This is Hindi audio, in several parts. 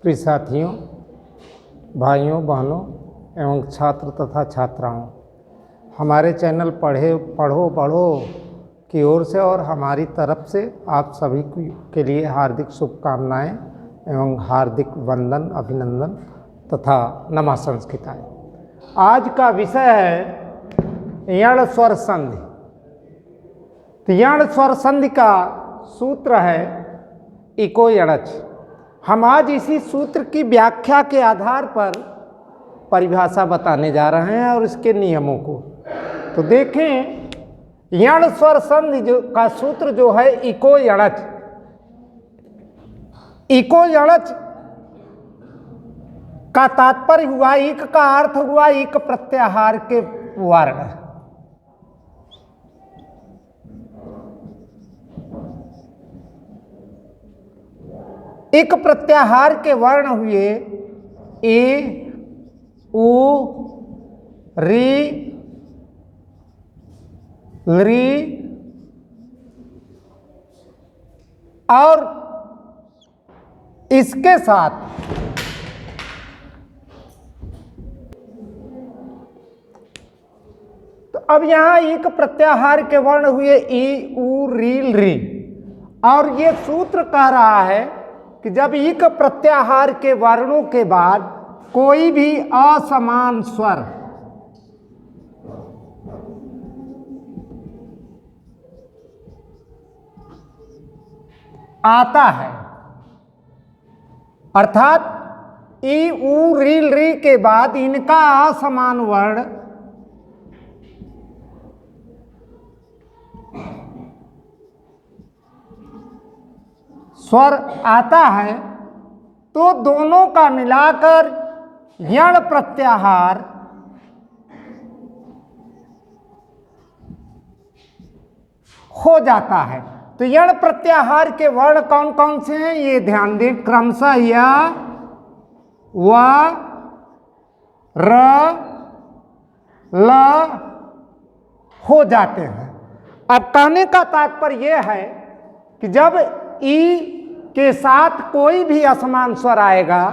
प्रिय साथियों, भाइयों बहनों एवं छात्र तथा छात्राओं, हमारे चैनल पढ़ो बढ़ो की ओर से और हमारी तरफ से आप सभी के लिए हार्दिक शुभकामनाएं एवं हार्दिक वंदन, अभिनंदन तथा नमस्कारां। आज का विषय है यण स्वर संधि। तो यण स्वर संधि का सूत्र है इको यणच। हम आज इसी सूत्र की व्याख्या के आधार पर परिभाषा बताने जा रहे हैं और इसके नियमों को। तो देखें, यण स्वर संधि का सूत्र जो है इको यणच। इको यणच का तात्पर्य हुआ, इक का अर्थ हुआ इक प्रत्याहार के वर्ण। एक प्रत्याहार के वर्ण हुए ए, उ, री, ली और इसके साथ तो अब यहां एक प्रत्याहार के वर्ण हुए ई, उ, री। और ये सूत्र कह रहा है कि जब एक प्रत्याहार के वर्णों के बाद कोई भी असमान स्वर आता है, अर्थात ई, उ, री के बाद इनका असमान वर्ण स्वर आता है, तो दोनों का मिलाकर यण प्रत्याहार हो जाता है। तो यण प्रत्याहार के वर्ण कौन कौन से हैं ये ध्यान दें। क्रमशः य, व, र, ल हो जाते हैं। अब कहने का तात्पर्य यह है कि जब ई के साथ कोई भी असमान स्वर आएगा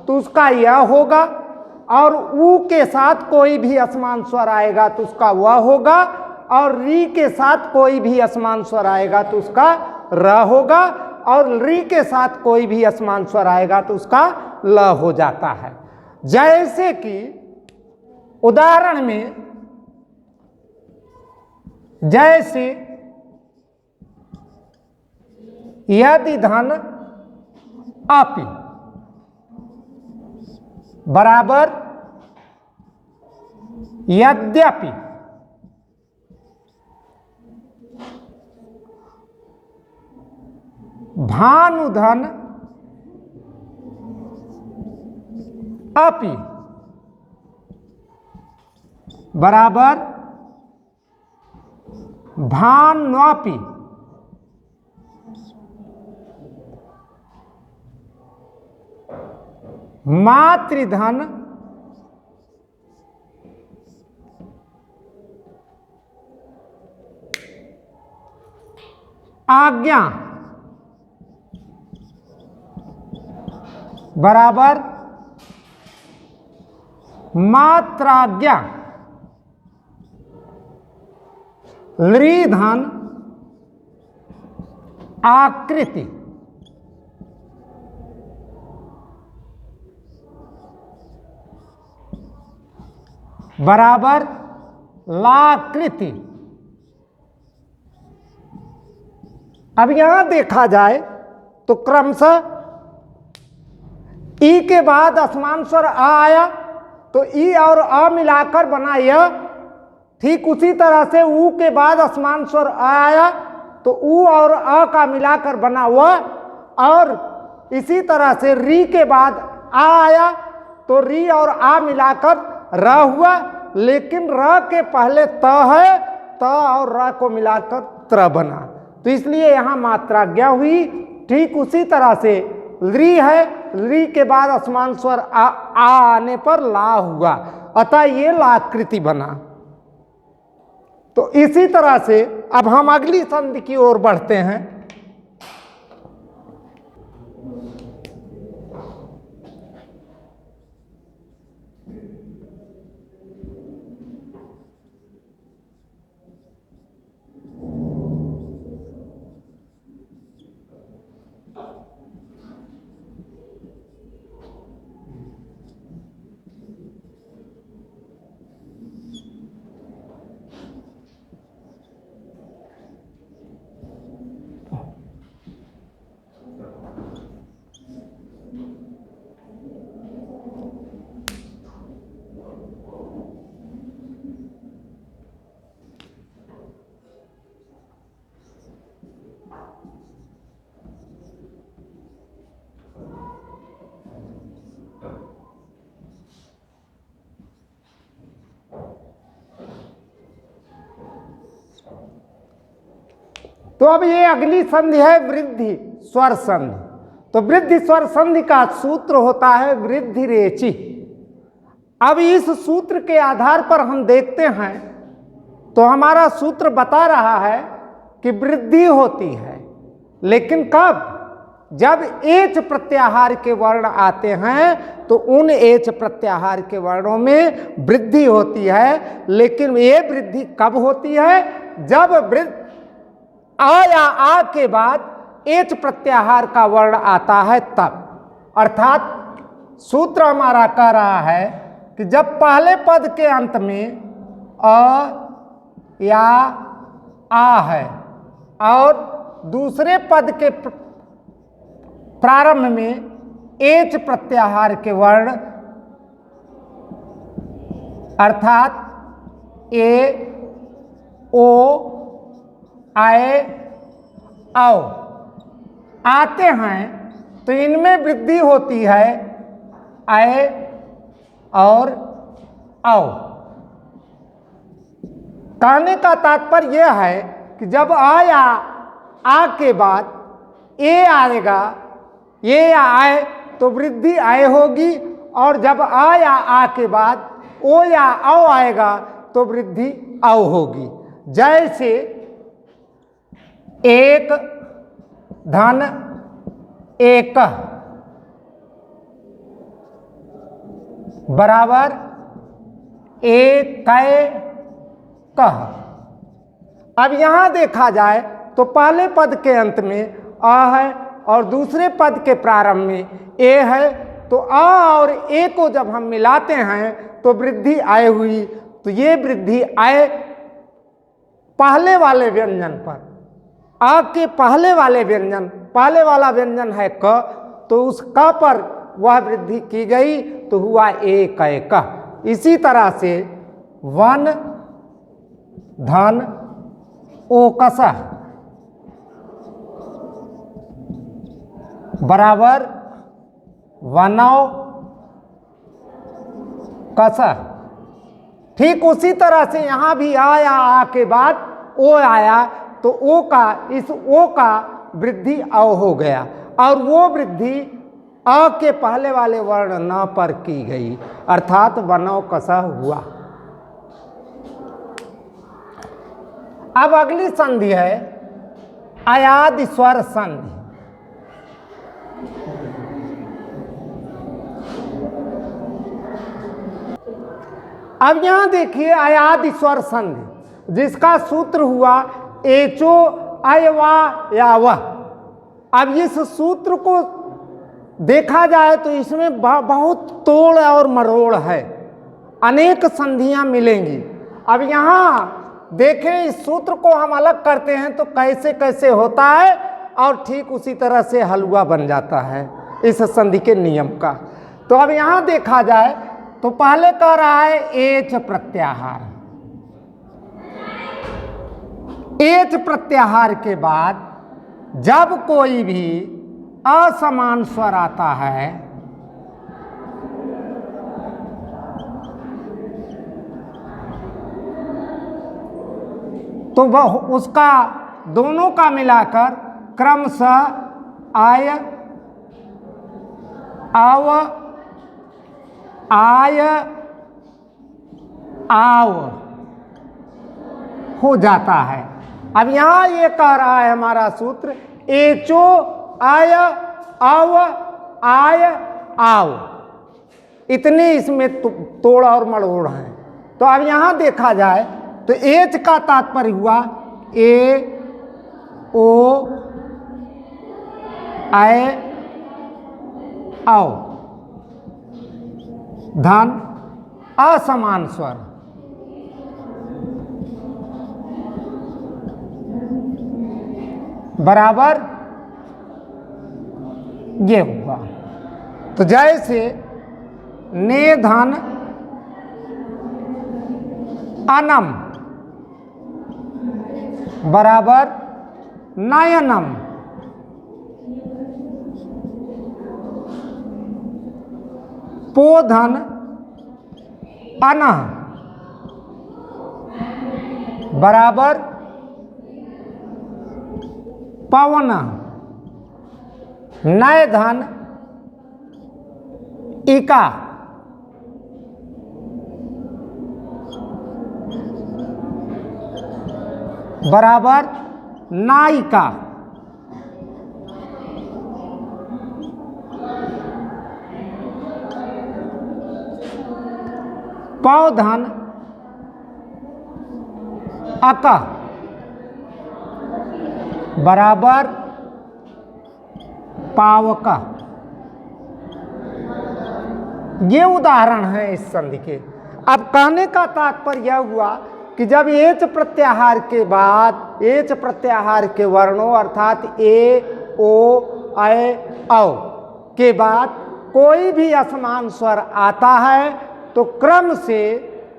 तो उसका यह होगा, और उ के साथ कोई भी असमान स्वर आएगा तो उसका वह होगा, और री के साथ कोई भी असमान स्वर आएगा तो उसका र होगा, और री के साथ कोई भी असमान स्वर आएगा तो उसका ल हो जाता है। जैसे कि उदाहरण में, जैसे यदि धन अपि बराबर यद्यपि, भानुधन अपि बराबर भान्वापि। मातृधन आज्ञा बराबर मात्राज्ञा। लृधन आकृति बराबर लाकृति। अब यहां देखा जाए तो क्रमशः ई के बाद असमान स्वर आ आया तो ई और अ मिलाकर बना यह। ठीक उसी तरह से उ के बाद असमान स्वर आ आया तो उ और अ का मिलाकर बना वह, और इसी तरह से री के बाद आ आया तो री और आ मिलाकर र हुआ, लेकिन र के पहले त है, त और र को मिलाकर त्र बना, तो इसलिए यहां मात्राज्ञा हुई। ठीक उसी तरह से ली है, ली के बाद असमान स्वर आ आने पर ला हुआ, अतः ये लाकृति बना। तो इसी तरह से अब हम अगली संधि की ओर बढ़ते हैं। तो अब ये अगली संधि है वृद्धि स्वर संधि। तो वृद्धि स्वर संधि का सूत्र होता है वृद्धि रेचि। अब इस सूत्र के आधार पर हम देखते हैं तो हमारा सूत्र बता रहा है कि वृद्धि होती है, लेकिन कब? जब एच प्रत्याहार के वर्ण आते हैं तो उन एच प्रत्याहार के वर्णों में वृद्धि होती है। लेकिन ये वृद्धि कब होती है? जब आ या आ के बाद एच प्रत्याहार का वर्ण आता है तब। अर्थात सूत्र हमारा कह रहा है कि जब पहले पद के अंत में अ या आ है और दूसरे पद के प्रारंभ में एच प्रत्याहार के वर्ण अर्थात ए ओ आए औ आते हैं तो इनमें वृद्धि होती है आए और औ। कहने का तात्पर्य यह है कि जब आ या आ के बाद ए आएगा, ये या आए तो वृद्धि आए होगी, और जब आ या आ के बाद ओ या औ आएगा तो वृद्धि औ होगी। जैसे एक धन एक बराबर एक कह। अब यहां देखा जाए तो पहले पद के अंत में आ है और दूसरे पद के प्रारंभ में ए है, तो आ और ए को जब हम मिलाते हैं तो वृद्धि आए हुई। तो ये वृद्धि आए पहले वाले व्यंजन पर, आ के पहले वाले व्यंजन, पहले वाला व्यंजन है क, तो उस क पर वह वृद्धि की गई तो हुआ ए क। इसी तरह से वन धन ओकस बराबर वनौ कस। ठीक उसी तरह से यहां भी आया, आ के बाद ओ आया तो ओ का, इस ओ का वृद्धि औ हो गया, और वो वृद्धि अ के पहले वाले वर्ण न पर की गई, अर्थात वनौ कस हुआ। अब अगली संधि है अयादि स्वर संधि। अब यहां देखिए अयादि स्वर संधि जिसका सूत्र हुआ एचो अयवा या वह। अब इस सूत्र को देखा जाए तो इसमें बहुत तोड़ और मरोड़ है, अनेक संधियां मिलेंगी। अब यहां देखें इस सूत्र को हम अलग करते हैं तो कैसे कैसे होता है, और ठीक उसी तरह से हलवा बन जाता है इस संधि के नियम का। तो अब यहां देखा जाए तो पहले कह रहा है एच प्रत्याहार। एच प्रत्याहार के बाद जब कोई भी असमान स्वर आता है तो वह उसका दोनों का मिलाकर क्रमशः आय आव आय आव हो जाता है। अब यहां ये कह रहा है हमारा सूत्र एचो आय आव आय आव, इतने इसमें तोड़ और मड़ोड़ हैं। तो अब यहां देखा जाए तो एच का तात्पर्य हुआ ए ओ आए आओ, धन असमान स्वर, बराबर ये हुआ। तो जैसे ने धन अनम बराबर नयनम, पोधन अनह पवन, नय धन इका, बराबर नायिका। पौधन अक बराबर पावक। ये उदाहरण है इस संधि के। अब कहने का तात्पर्य यह हुआ कि जब एच प्रत्याहार के बाद एच प्रत्याहार के वर्णों अर्थात ए, ओ, ऐ, औ के बाद कोई भी असमान स्वर आता है तो क्रम से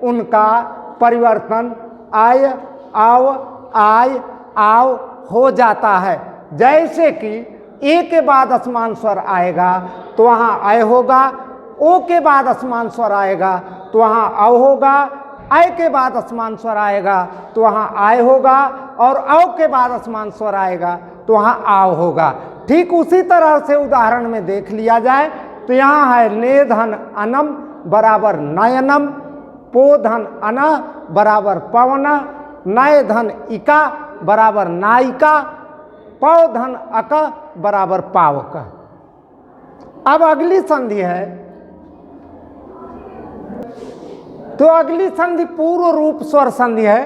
उनका परिवर्तन आय, आव, आय, आव हो जाता है। जैसे कि ए के बाद असमान स्वर आएगा तो वहाँ आय होगा, ओ के बाद असमान स्वर आएगा तो वहाँ औ होगा, आय के बाद असमान स्वर आएगा तो वहाँ आय होगा, और औ के बाद असमान स्वर आएगा तो वहाँ आव होगा। ठीक उसी तरह से उदाहरण में देख लिया जाए तो यहाँ है ने धन अनम बराबर नयनम, पो धन अन बराबर पवन, नय धन इका बराबर नायिका, पौ धन अक बराबर पावक। अब अगली संधि है, तो अगली संधि पूर्व रूप स्वर संधि है।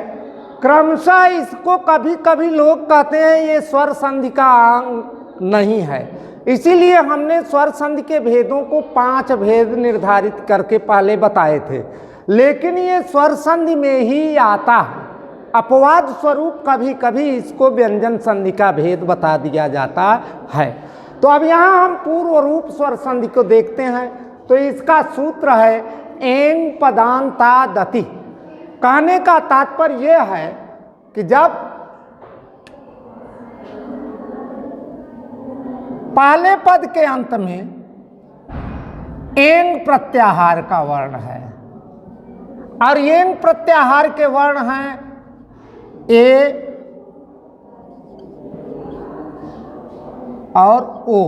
क्रमशः इसको कभी कभी लोग कहते हैं ये स्वर संधि का अंग नहीं है, इसीलिए हमने स्वर संधि के भेदों को 5 भेद निर्धारित करके पहले बताए थे, लेकिन ये स्वर संधि में ही आता है। अपवाद स्वरूप कभी कभी इसको व्यंजन संधि का भेद बता दिया जाता है। तो अब यहाँ हम पूर्व रूप स्वर संधि को देखते हैं, तो इसका सूत्र है एंग पदांता दति। कहने का तात्पर्य यह है कि जब पहले पद के अंत में एंग प्रत्याहार का वर्ण है और एंग प्रत्याहार के वर्ण हैं ए और ओ,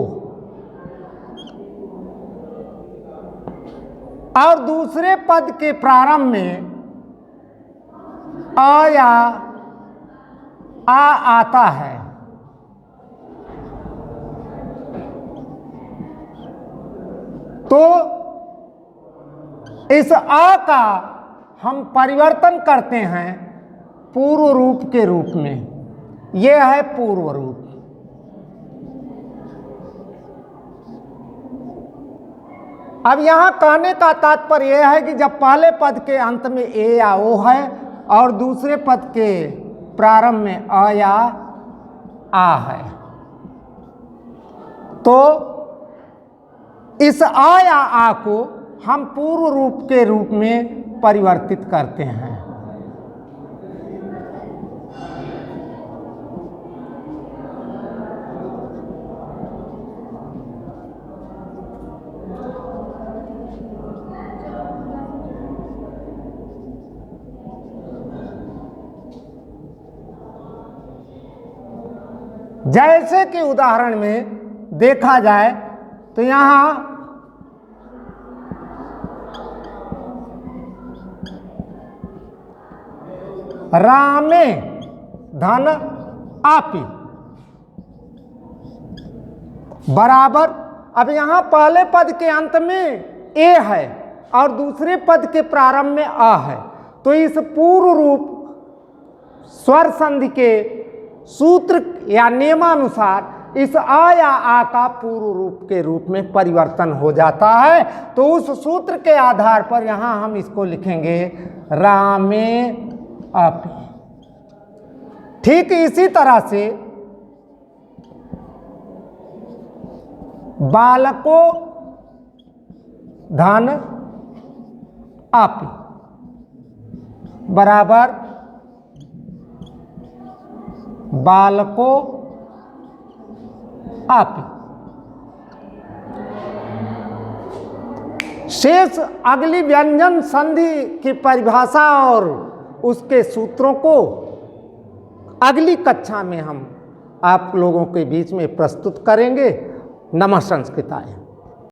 और दूसरे पद के प्रारंभ में अ या आ आता है, तो इस अ का हम परिवर्तन करते हैं पूर्व रूप के रूप में। यह है पूर्व रूप। अब यहां कहने का तात्पर्य यह है कि जब पहले पद के अंत में ए या ओ है और दूसरे पद के प्रारंभ में अ या आ है, तो इस अ या आ को हम पूर्व रूप के रूप में परिवर्तित करते हैं। जैसे कि उदाहरण में देखा जाए तो यहां रामे धन आपी बराबर, अब यहां पहले पद के अंत में ए है और दूसरे पद के प्रारंभ में आ है, तो इस पूर्व रूप स्वर संधि के सूत्र या नियमानुसार इस आ या आ का पूर्व रूप के रूप में परिवर्तन हो जाता है। तो उस सूत्र के आधार पर यहां हम इसको लिखेंगे रामे अपि। ठीक इसी तरह से बालको धन अपि बराबर बालको अपि। शेष अगली व्यंजन संधि की परिभाषा और उसके सूत्रों को अगली कक्षा में हम आप लोगों के बीच में प्रस्तुत करेंगे। नमः संस्कृताय।